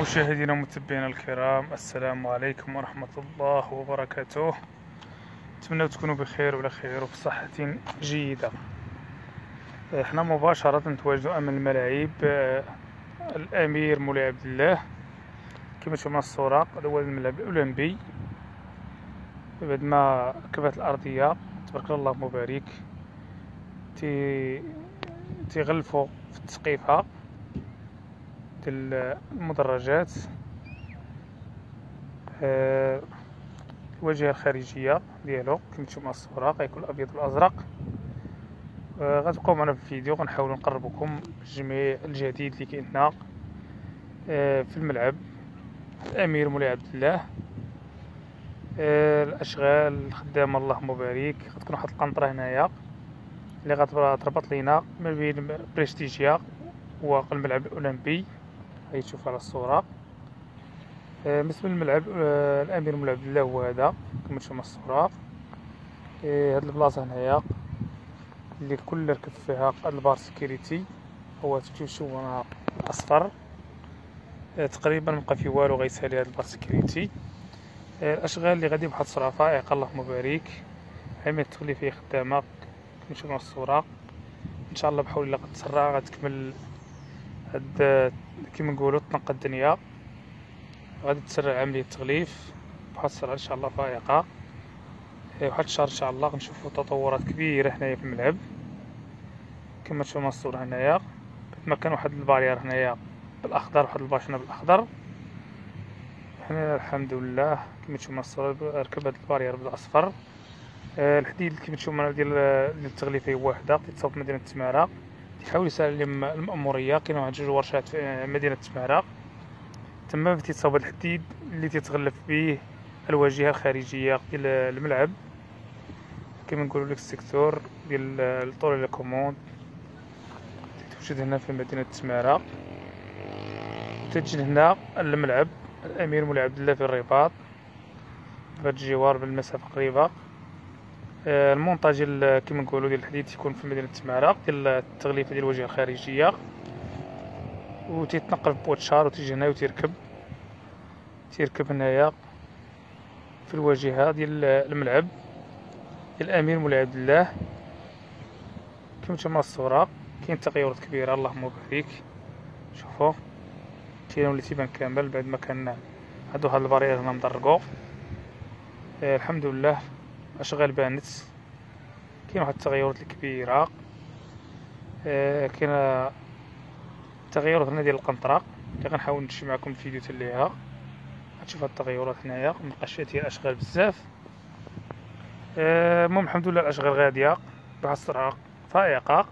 مشاهدينا ومتابعينا الكرام، السلام عليكم ورحمة الله وبركاته. نتمنى تكونوا بخير وعلى خير وبصحة جيدة. احنا مباشرة نتواجدوا امام الملاعب الامير مولاي عبد الله. كما تشوفون الصورة، هذا هو الملعب الاولمبي بعد ما ركبت الارضية تبارك الله مبارك. تيغلفوا في التسقيفة ديال المدرجات. الواجهة الخارجية ديالو كما تشوفوا الصورة غيكون الابيض والازرق. غتبقاو معنا في الفيديو، غنحاولوا نقربكم بالجميع الجديد اللي كاين في الملعب الامير مولاي عبد الله. الاشغال الخدامه اللهم بارك. غتكون واحد القنطره هنايا اللي غتربط لينا ما بين بريستيجيا والملعب الاولمبي، غتشوف على الصوره. بالنسبه للملعب الامير مولاي عبد الله هو هذا كما تشوفوا الصوره. هاد البلاصه هنايا اللي كل ركب فيها البار سيكوريتي هو تشوفونها اصفر. تقريبا مبقى في والو غيسالي هاد البار سيكوريتي. الاشغال اللي غادي بواحد السرعه فائقه اللهم بارك. عمليه التغليفيه خدامه كما تشوفون الصوره. ان شاء الله بحول الله غتسرع، غتكمل هاد كما نقولوا تنقى الدنيا، غادي تسرع عمليه التغليف بواحد السرعه ان شاء الله فائقه. واحد الشهر ان شاء الله غنشوفوا تطورات كبيره هنايا في الملعب كما تشوفون الصوره. هنايا ما كان واحد البارير هنايا بالاخضر، واحد الباشنه بالاخضر. هنا الحمد لله كما تشوفون الصوره ركب هاد البارير بالاصفر. الحديد كما تشوفون ديال التغليفيه واحده تتصاوب في مدينه تماره. تحاول يسهل المأموريه. كاين واحد جوج ورشات في مدينه تماره تما تيتصاوب الحديد اللي تيتغلف به الواجهه الخارجيه ديال الملعب كما نقولوا لك السيكتور ديال الطول لا كوموند. توجد هنا في مدينه تماره. تجي هنا الملعب الامير مولاي عبد الله في الرباط في الجوار بالمسافه قريبه. المونتاج كما نقولوا ديال الحديد تيكون في مدينه تماره ديال التغليفه ديال الواجهه الخارجيه، وتيتنقل بواتشار وتيجي هنا وتيركب هنايا في الواجهه ديال الملعب ديال الامير مولاي عبد الله كما تشوفوا الصوره. كاين تغيرات كبيره اللهم بارك. شوفوا ولا تيبان كامل بعد ما كان هادو هاد البارير هنا مدرقو. الحمد لله اشغال بانت. كاين واحد التغيرات الكبيره. كاين تغيرات هنا ديال القنطره اللي غنحاول نمشي معكم الفيديو حتى ليها. غتشوف هاد التغيرات هنايا مبقاش فيها ديال الاشغال بزاف. المهم الحمد لله الاشغال غاديه بواحد السرعه فائقه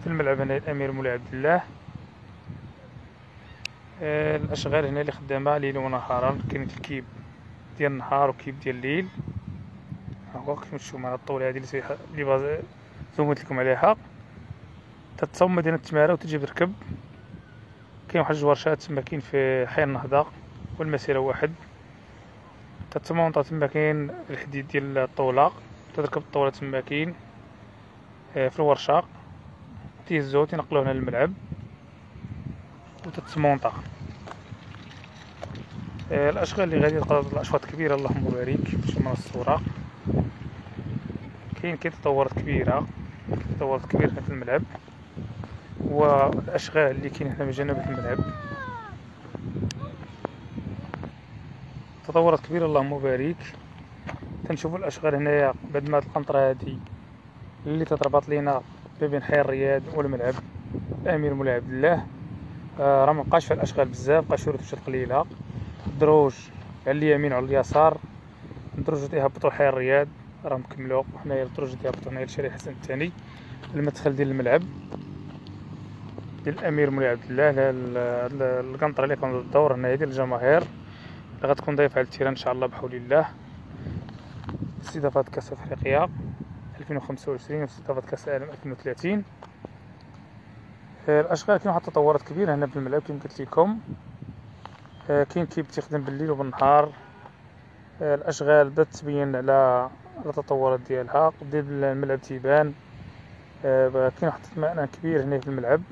في الملعب هنا الامير مولاي عبد الله. الاشغال هنا اللي خدامه ليل ونهارا. كاين الكيب ديال النهار وكيب ديال الليل. ها هو كما تشوفوا على الطول هذه اللي زومت لكم عليها. تتصاوب مدينه تماره وتجي بركب. كاين واحد جوج ورشات تما كاين في حي النهضه والمسيره واحد. تتمونطا تما كاين الحديد ديال الطوله، تركب الطوله تما كاين في الورشه. تيهزوه تينقلوه هنا للملعب وتتمونطا. الاشغال اللي غادي تقدر الاشواط كبيره اللهم بارك. شوفوا الصوره كاين تطورات كبيره في الملعب. والاشغال اللي كاين هنا بجانب الملعب تطورات كبيره اللهم بارك. تنشوفوا الاشغال هنايا بعد ما هاد القنطره هادي اللي تتربط لينا ما بين حي الرياض والملعب الامير مولاي عبد الله. راه مبقاش فيها الاشغال بزاف، بقى شويه قليله. الدروج على اليمين وعلى اليسار، الدروج تيهبطوا حي الرياض راه مكملوا. وحنايا الدروج تيهبطوا هنايا لشارع حسن الثاني المدخل ديال الملعب ديال الامير مولاي عبد الله. القنطره اللي كنض الدور هنايا ديال الجماهير اللي غتكون ضيفه على التيران ان شاء الله بحول الله. استضافه كاس افريقيا 2025 واستضافه كاس العالم 2030. الاشغال كاين واحد التطورات كبيره هنا في الملعب كما قلت لكم. كاين كيف تخدم بالليل وبالنهار. الاشغال بدات تبين على التطورات ديالها. ديال الملعب تيبان. كاين واحد الاطمئنان كبير هنا في الملعب.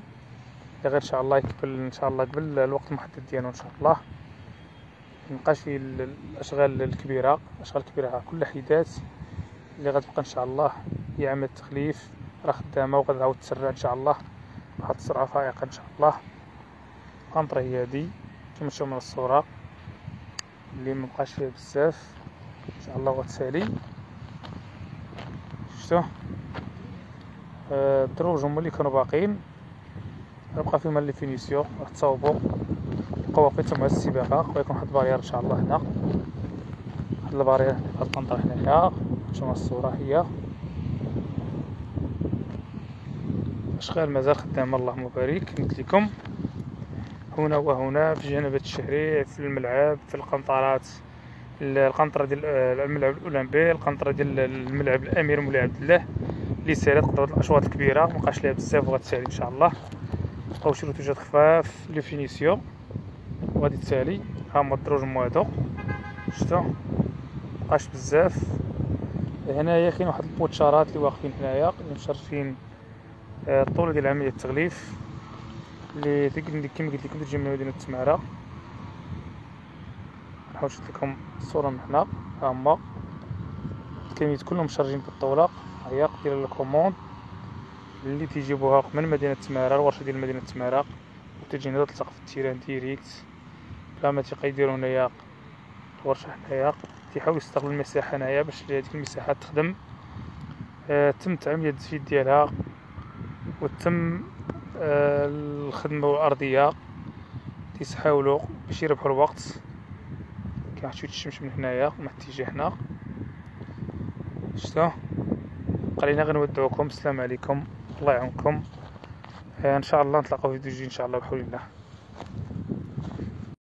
غير ان شاء الله يقبل ان شاء الله قبل الوقت المحدد ديالو ان شاء الله. ميبقاش فيه الاشغال الكبيره كل حيدات اللي غتبقى ان شاء الله هي عمليه التخليف راه خدامه وغتعاود تسرع ان شاء الله بواحد السرعه فائقه ان شاء الله. القنطره هي هادي كما تشوفوا من الصوره اللي مبقاش فيها بزاف ان شاء الله غتسالي. شفتوا الدروج هما اللي كانوا باقيين غيبقى فيهم لي فينيسيون غتصاوبوا يبقاو باقيين هاد السباقه ويكون واحد البارير ان شاء الله هنا واحد البارير هاد القنطره هنايا شوفوا الصوره هي اشغال مازال خدامه اللهم بارك. قلت لكم هنا وهنا في جانب التشريع في الملعب في القنطرات القنطره ديال الملعب الاولمبي القنطره ديال الملعب الامير مولاي عبد الله اللي سالات قدرت الاشواط الكبيره مابقاش ليها بزاف وغتسالي ان شاء الله. بقاو شي روتوجات خفاف لي فينيسيون وغادي تسالي. ها هما الدروج هادو شفتوا مابقاش بزاف. هنايا كاين واحد البوتشارات اللي واقفين هنايا اللي مشرفين الطول ديال عمليه التغليف اللي كما قلت لكم تجي من مدينه تماره. نحاول نشد لكم الصوره من هنا. ها هما الكميات كلهم مشارجين بالطوله هي ديال الكوموند اللي تيجيبوها من مدينه تماره الورشه ديال مدينه تماره وتجي هنا تلصق في التيران ديريكت بلا ما تيبقى يديروا هنايا الورشه هنايا تيحاولوا يستغلوا المساحه هنايا باش هذيك المساحه تخدم. تم عمليه التسفيد ديالها وتم الخدمه الارضيه تيحاولوا باش يربحوا الوقت. كاين واحد شويه الشمس من هنايا من اتجاهنا شفتوا. خلينا غير نودعوكم السلام عليكم الله يعاونكم. ان شاء الله نتلاقاو في فيديو جديد ان شاء الله بحول الله.